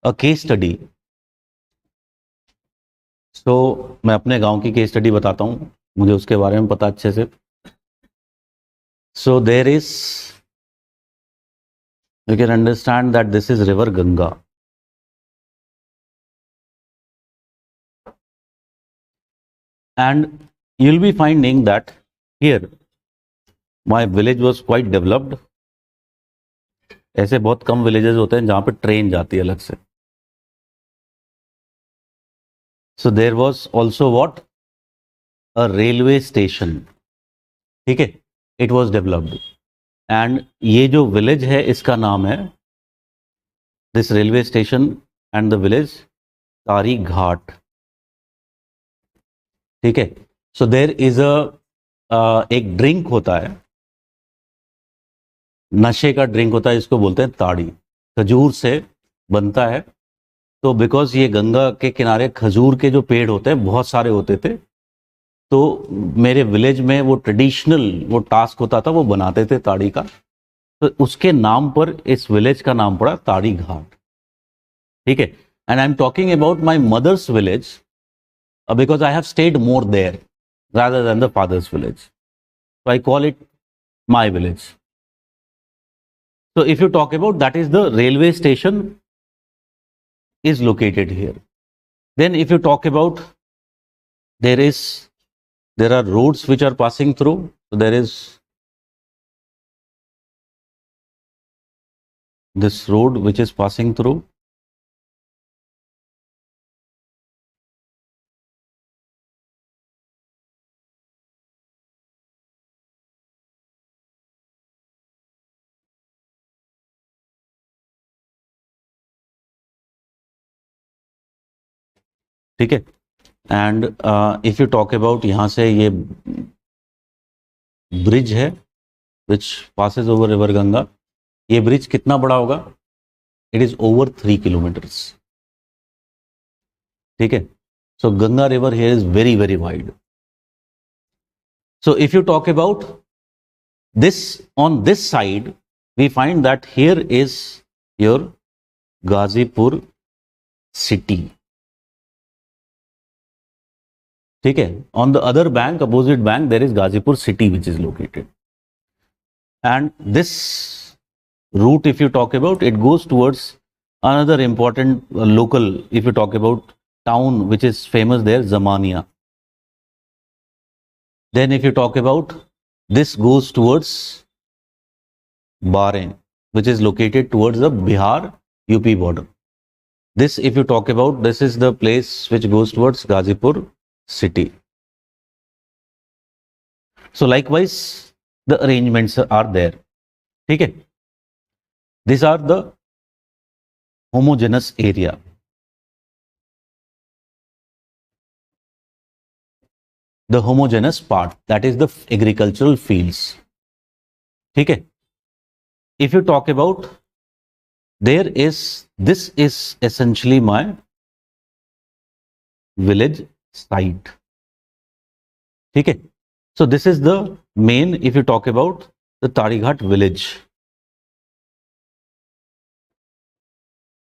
A case study. सो मैं अपने गांव की केस स्टडी बताता हूँ, मुझे उसके बारे में पता अच्छे से। So there is, you can understand that this is river Ganga, and you'll be finding that here my village was quite developed. ऐसे बहुत कम विलेजेस होते हैं जहां पे ट्रेन जाती है अलग से. So there was also what, a railway station. ठीक है, it was developed. and ये जो विलेज है इसका नाम है, this railway station and the village, तारी घाट. ठीक है. So there is एक ड्रिंक होता है, नशे का ड्रिंक होता है, इसको बोलते हैं ताड़ी, खजूर से बनता है. तो बिकॉज ये गंगा के किनारे खजूर के जो पेड़ होते हैं बहुत सारे होते थे, तो मेरे विलेज में वो ट्रेडिशनल वो टास्क होता था, वो बनाते थे ताड़ी का, तो उसके नाम पर इस विलेज का नाम पड़ा ताड़ी घाट. ठीक है. And I am talking about my mother's village because I have stayed more there rather than the father's village. So I call it my village. So if you talk about, that is the railway station is located here. Then if you talk about, there are roads which are passing through. So there is this road which is passing through. ठीक है. And if you talk about, यहाँ से ये bridge है which passes over river Ganga. ये bridge कितना बड़ा होगा? It is over 3 kilometres. ठीक है. So Ganga river here is very very wide. So if you talk about this, on this side we find that here is your Gazipur city. ठीक है. On the other bank, opposite bank, there is Gazipur city which is located. And this route, if you talk about, it goes towards another important local, if you talk about town which is famous there, Zamania. Then if you talk about, this goes towards Baren, which is located towards the Bihar UP border. This, if you talk about, this is the place which goes towards Gazipur city. So likewise the arrangements are there. ठीक है. These are the homogeneous area. The homogeneous part, that is the agricultural fields. ठीक है. If you talk about, this is essentially my village site. ठीक है. So this is the main, if you talk about the Tarighat village.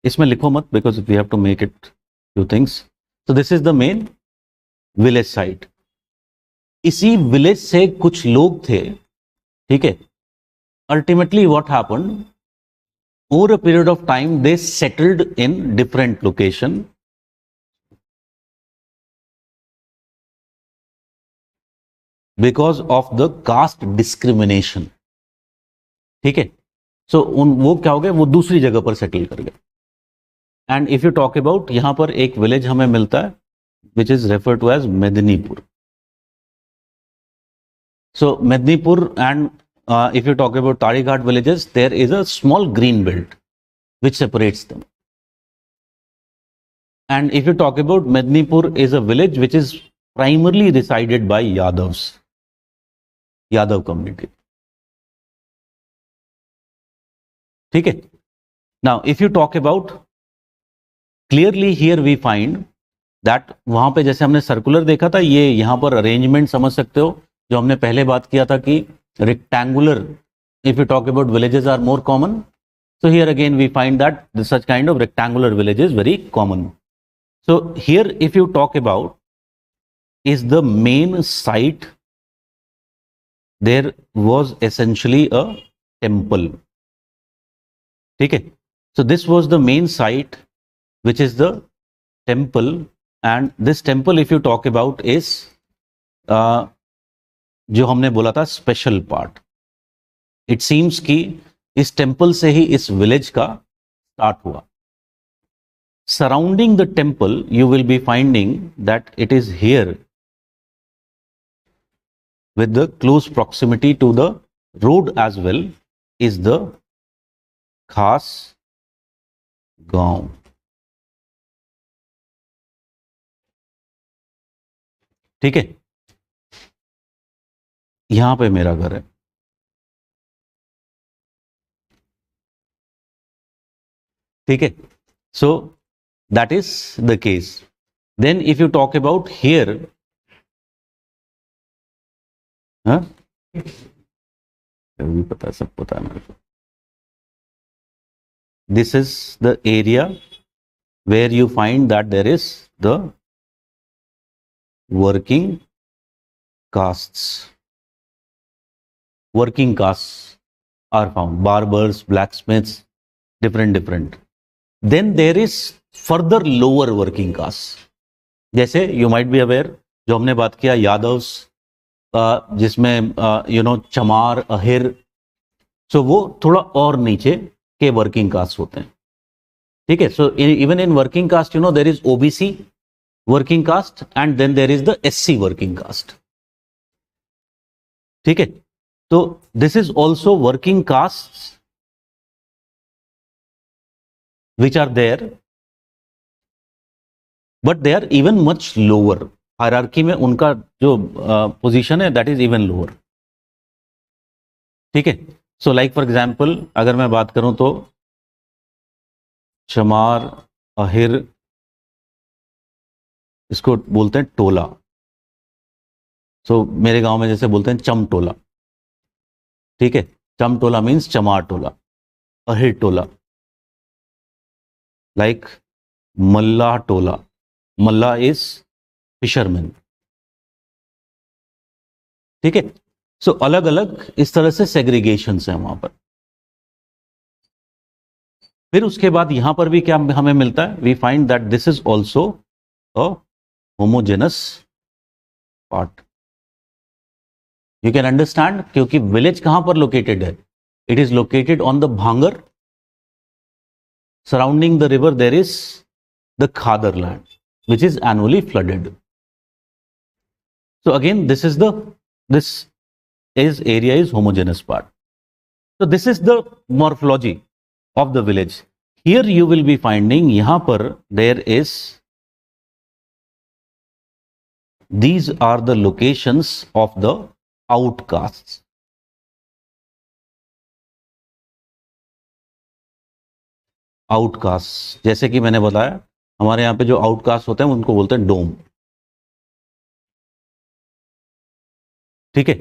इसमें लिखो मत, because we have to make it few things. So this is the main village site. इसी village से कुछ लोग थे. ठीक है. Ultimately what happened, over a period of time they settled in different location. Because of the caste discrimination. ठीक है. सो वो क्या हो गए, वो दूसरी जगह पर सेटल कर गए. And if you talk about, यहां पर एक विलेज हमें मिलता है which is refer to as Medinipur. So Mednipur, and if you talk about Tarighat villages, there is a small green belt which separates them. And if you talk about, Mednipur is a village which is primarily resided by Yadavs, Yadav community. ठीक है. Now if you talk about, clearly here we find that वहां पे जैसे हमने circular देखा था, ये यहां पर अरेंजमेंट समझ सकते हो जो हमने पहले बात किया था कि rectangular, if you talk about villages are more common, So here again we find that such kind of rectangular village is very common. So here if you talk about is the main site, there was essentially a temple. ठीक है, so this was the main site which is the temple, and this temple if you talk about is जो हमने बोला था special part. It seems कि इस temple से ही इस विलेज का स्टार्ट हुआ. Surrounding the temple you will be finding that it is here with the close proximity to the road as well is the खास गांव. ठीक है, यहां पे मेरा घर है. ठीक है, so that is the case. Then if you talk about here, भी पता, सब पता है मेरे को. This is the area where you find that there is the working castes. Working castes are found, barbers, blacksmiths, different. Then there is further lower working castes. जैसे you might be aware, जो हमने बात किया यादव्स, जिसमें चमार, अहिर, सो वो थोड़ा और नीचे के वर्किंग कास्ट होते हैं. ठीक है, so even in working caste there is OBC working caste and then there is the SC working caste. ठीक है, तो this is also working caste which are there, but they are even much lower. Hierarchy में उनका जो position है that is even lower. ठीक है, so like for example अगर मैं बात करूं तो चमार, अहिर, इसको बोलते हैं टोला. सो मेरे गांव में जैसे बोलते हैं चम टोला. ठीक है, चम टोला मीन्स चमार टोला, अहिर टोला. लाइक मल्लाह टोला, मल्लाह इज फिशरमैन. ठीक है, सो अलग अलग इस तरह से सेग्रीगेशंस हैं वहां पर. फिर उसके बाद यहां पर भी क्या हमें मिलता है, we find that this is also a homogenous part. You can understand, क्योंकि विलेज कहां पर लोकेटेड है, it is located on the bhangar. Surrounding the river there is the khadar land which is annually flooded. So again this area is homogeneous part. So this is the morphology of the village. Here you will be finding yahan par there is, these are the locations of the outcasts. Outcast, जैसे कि मैंने बताया हमारे यहाँ पे जो outcast होते हैं उनको बोलते हैं डोम. ठीक है,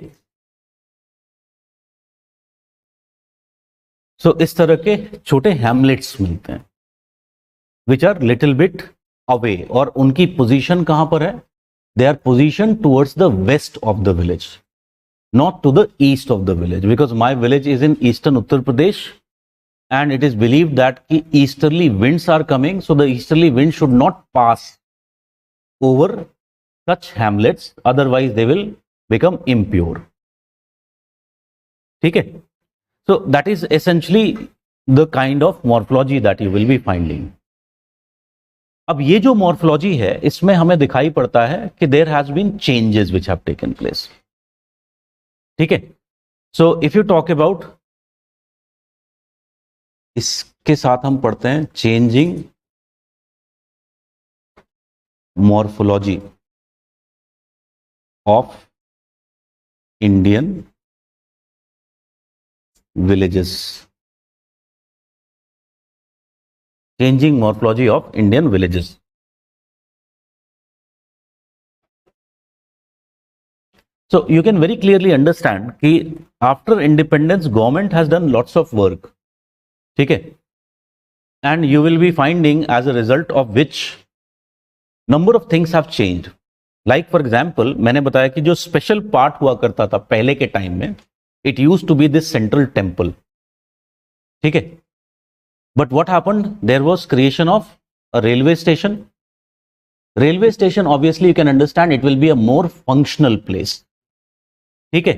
सो इस तरह के छोटे हैमलेट्स मिलते हैं which are little bit away, और उनकी पोजीशन कहां पर है, they are position towards the west of the village, not to the east of the village, because my village is in eastern Uttar Pradesh. And it is believed that easterly winds are coming, so the easterly wind should not pass over such hamlets, otherwise they will become impure. ठीक है, so that is essentially the kind of morphology that you will be finding. अब ये जो morphology है इसमें हमें दिखाई पड़ता है कि there has been changes which have taken place. ठीक है, so if you talk about, इसके साथ हम पढ़ते हैं changing morphology of Indian villages. Changing morphology of Indian villages. So you can very clearly understand कि after independence government has done lots of work ठीक है, and you will be finding as a result of which number of things have changed. Like for example, मैंने बताया कि जो special part हुआ करता था पहले के टाइम में, it use to be this central temple, ठीक है। But what happened, there was creation of a railway station. Railway station obviously you can understand it will be a more functional place, ठीक है।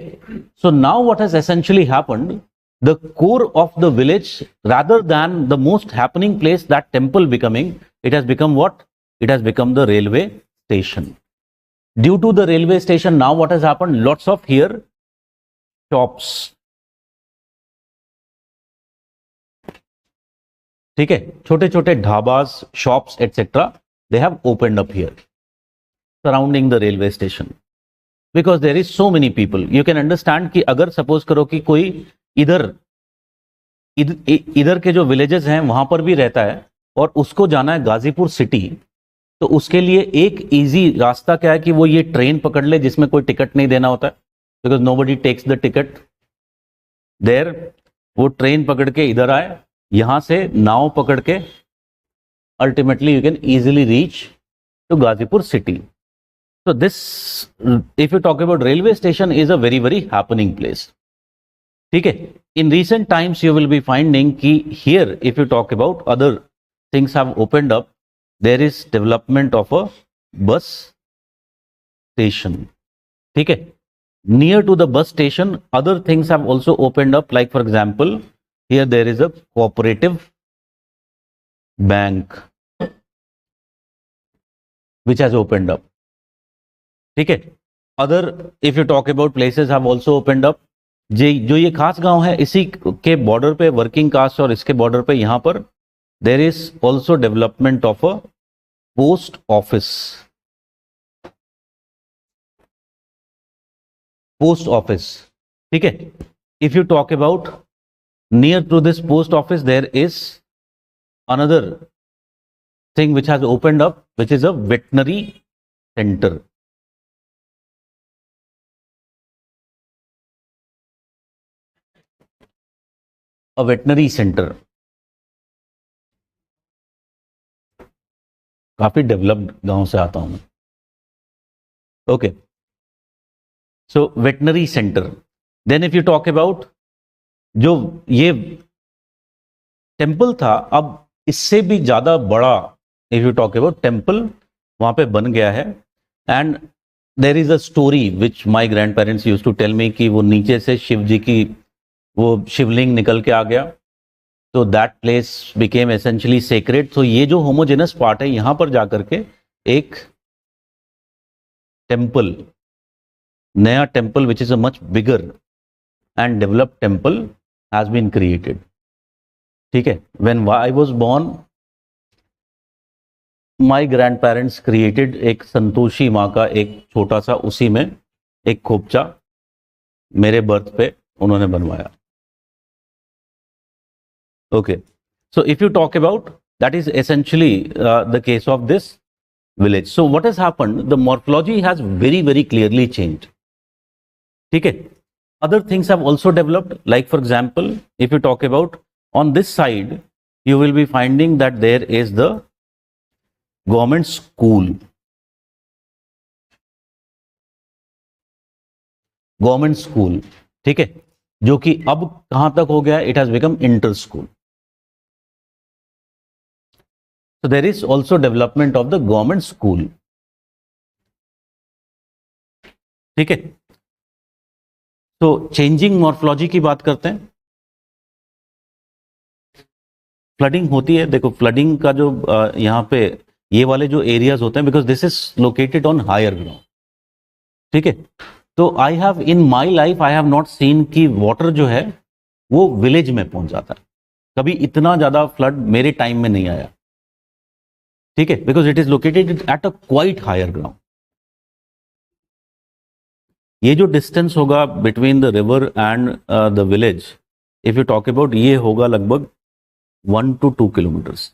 So now what has essentially happened, the core of the village rather than the most happening place, that temple becoming, it has become what? It has become the railway station. Due to the railway station, now what has happened? Lots of here shops, ठीक है, छोटे छोटे dhabas, shops, etc. they have opened up here surrounding the railway station because there is so many people. You can understand कि अगर suppose करो कि कोई इधर के जो विलेजेस हैं वहां पर भी रहता है और उसको जाना है गाजीपुर सिटी, तो उसके लिए एक इजी रास्ता क्या है कि वो ये ट्रेन पकड़ ले जिसमें कोई टिकट नहीं देना होता है, because nobody takes the ticket there. वो ट्रेन पकड़ के इधर आए, यहां से नाव पकड़ के ultimately you can easily reach to Gazipur city. So this, if you talk about railway station, is a very very happening place, ठीक है। In recent times you will be finding कि here if you talk about other things have opened up, there is development of a bus station, ठीक है। Near to the bus station other things have also opened up, like for example here there is a cooperative bank which has opened up, ठीक है। Other if you talk about places have also opened up. जो ये खास गांव है, इसी के border पे वर्किंग कास्ट और इसके बॉर्डर पे यहां पर there is also development of a post office, ठीक है। If you talk about near to this post office there is another thing which has opened up, which is a veterinary center. A veterinary center, काफी developed गांव से आता हूं मैं, okay. So veterinary centre. Then if you talk about जो ये temple था, अब इससे भी ज्यादा बड़ा if you talk about temple वहां पे बन गया है। And there is a story which my grandparents use to tell me कि वो नीचे से शिव जी की वो शिवलिंग निकल के आ गया, तो that place became essentially sacred. तो ये जो होमोजेनस पार्ट है, यहां पर जाकर के एक टेम्पल, नया temple which is a much bigger and developed temple has been created, ठीक है। When I was born my grandparents created एक संतोषी माँ का एक छोटा सा, उसी में एक खोपचा मेरे बर्थ पे उन्होंने बनवाया, okay. So if you talk about, that is essentially the case of this village. So what has happened, the morphology has very very clearly changed, ठीक है। other things have also developed, like for example if you talk about on this side you will be finding that there is the government school, ठीक है, जो कि अब कहां तक हो गया, it has become inter school. So there is also development of the government school, ठीक है। तो चेंजिंग मॉर्फोलॉजी की बात करते हैं। फ्लडिंग होती है, देखो फ्लडिंग का जो यहाँ पे ये वाले जो एरियाज होते हैं, because this is located on higher ground, ठीक है। तो I have in my life I have not seen कि वाटर जो है वो विलेज में पहुंच जाता है, कभी इतना ज्यादा फ्लड मेरे टाइम में नहीं आया, ठीक है, because it is located at a quite higher ground. ये जो डिस्टेंस होगा between the river and the village, if you talk about, ये होगा लगभग 1 to 2 किलोमीटर्स,